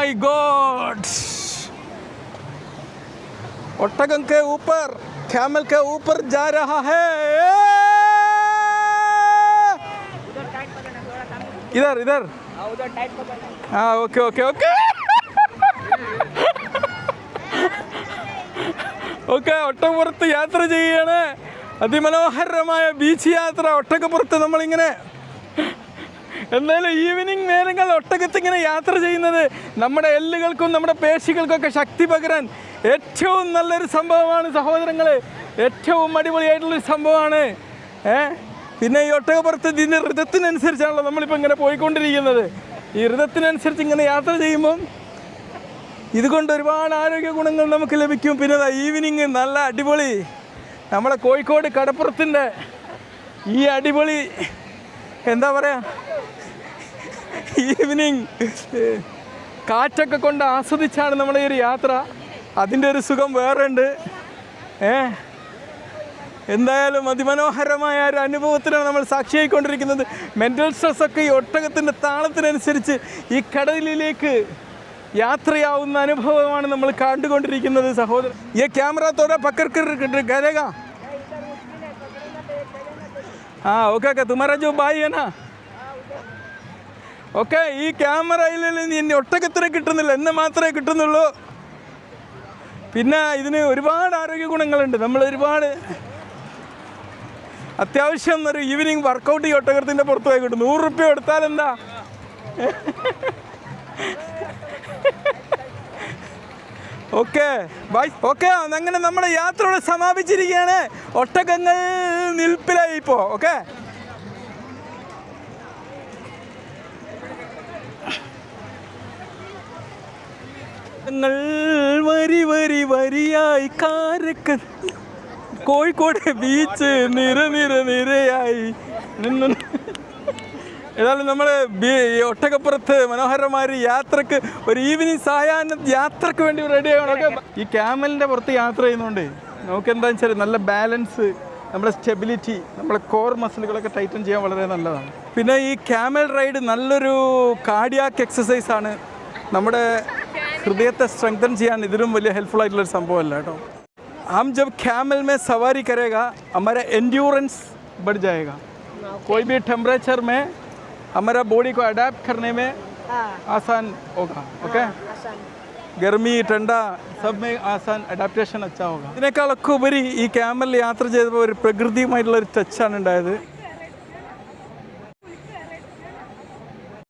My God, ओटगम के ऊपर, camel के ऊपर जा रहा है। इधर इधर, हाँ ओके ओके ओके ഓക്കെ. ഒട്ടകപ്പുറത്ത് യാത്ര ചെയ്യുകയാണ്. അതിമനോഹരമായ ബീച്ച് യാത്ര. ഒട്ടകപ്പുറത്ത് നമ്മളിങ്ങനെ എന്തായാലും ഈവനിങ് നേരങ്ങൾ ഒട്ടകത്തിങ്ങനെ യാത്ര ചെയ്യുന്നത് നമ്മുടെ എല്ലുകൾക്കും നമ്മുടെ പേശികൾക്കൊക്കെ ശക്തി പകരാൻ ഏറ്റവും നല്ലൊരു സംഭവമാണ് സഹോദരങ്ങൾ. ഏറ്റവും അടിപൊളിയായിട്ടുള്ളൊരു സംഭവമാണ്. പിന്നെ ഈ ഒട്ടകപ്പുറത്ത് ഇതിൻ്റെ ഋതത്തിനനുസരിച്ചാണല്ലോ നമ്മളിപ്പോൾ ഇങ്ങനെ പോയിക്കൊണ്ടിരിക്കുന്നത്. ഈ ഋതത്തിനനുസരിച്ച് ഇങ്ങനെ യാത്ര ചെയ്യുമ്പം ഇതുകൊണ്ട് ഒരുപാട് ആരോഗ്യ ഗുണങ്ങൾ നമുക്ക് ലഭിക്കും. പിന്നെ ഈവനിങ് നല്ല അടിപൊളി നമ്മളെ കോഴിക്കോട് കടപ്പുറത്തിൻ്റെ ഈ അടിപൊളി എന്താ പറയുക, ഈവനിങ് കാറ്റൊക്കെ കൊണ്ട് ആസ്വദിച്ചാണ് നമ്മുടെ ഈ ഒരു യാത്ര. അതിൻ്റെ ഒരു സുഖം വേറെ ഉണ്ട്. എന്തായാലും അതിമനോഹരമായ ഒരു അനുഭവത്തിനാണ് നമ്മൾ സാക്ഷിയായിക്കൊണ്ടിരിക്കുന്നത്. മെൻ്റൽ സ്ട്രെസ്സൊക്കെ ഈ ഒട്ടകത്തിൻ്റെ താളത്തിനനുസരിച്ച് ഈ കടലിലേക്ക് യാത്രയാവുന്ന അനുഭവമാണ് നമ്മൾ കണ്ടുകൊണ്ടിരിക്കുന്നത് സഹോദരൻ. ഈ ക്യാമറ തോടെ പക്കർ കരേഗാ. हाँ ओके ओके, तुम्हारा जो भाई है ना, ഓക്കെ. ഈ ക്യാമറയിൽ നിന്ന് ഒട്ടകത്തിന് കിട്ടുന്നില്ല, എന്നെ മാത്രമേ കിട്ടുന്നുള്ളൂ. പിന്നെ ഇതിന് ഒരുപാട് ആരോഗ്യ ഗുണങ്ങളുണ്ട്. നമ്മൾ ഒരുപാട് അത്യാവശ്യം ഒരു ഈവനിങ് വർക്കൗട്ട് ഈ ഒട്ടകത്തിൻ്റെ പുറത്ത് പോയി കിട്ടും. 100 രൂപ എടുത്താൽ എന്താ. Okay bye. ഓക്കെ, അങ്ങനെ നമ്മുടെ യാത്രയോടെ സമാപിച്ചിരിക്കുകയാണ്. ഒട്ടകങ്ങൾ നിൽപ്പിലായി ഇപ്പോൾ. ഓക്കെ, വരി വരി വരിയായി കാരക്ക കോഴിക്കോട് ബീച്ച് നിരയായി നിന്നു. ഏതായാലും നമ്മൾ ഒട്ടകപ്പുറത്ത് മനോഹരമായ യാത്രക്ക്, ഒരു ഈവനിങ് സായാഹ്ന യാത്രക്ക് വേണ്ടി റെഡിയാകണം. ഈ ക്യാമലിൻ്റെ പുറത്ത് യാത്ര ചെയ്യുന്നതുകൊണ്ട് നമുക്ക് എന്താണെന്ന് വെച്ചാൽ നല്ല ബാലൻസ്, നമ്മുടെ സ്റ്റെബിലിറ്റി, നമ്മുടെ കോർ മസിലുകളൊക്കെ ടൈറ്റൻ ചെയ്യാൻ വളരെ നല്ലതാണ്. പിന്നെ ഈ ക്യാമൽ റൈഡ് നല്ലൊരു കാർഡിയാക് എക്സസൈസാണ്. നമ്മുടെ ഹൃദയത്തെ സ്ട്രെങ്തൻ ചെയ്യാൻ ഇതിലും വലിയ ഹെൽപ്ഫുൾ ആയിട്ടുള്ളൊരു സംഭവമല്ല കേട്ടോ. हम जब कैमल में सवारी करेगा हमारा एंड्योरेंस बढ़ जाएगा. कोई भी टेम्परेचर में हमारा बॉडी को अडेप्ट करने में आसान होगा. ओके, गर्मी ठंडा सब में आसान अडेप्टेशन अच्छा होगा. ഇതിനേക്കാളൊക്കെ ഉപരി ഈ ക്യാമലിൽ യാത്ര ചെയ്തപ്പോൾ ഒരു പ്രകൃതിയുമായിട്ടുള്ളൊരു ടച്ചാണ് ഉണ്ടായത്.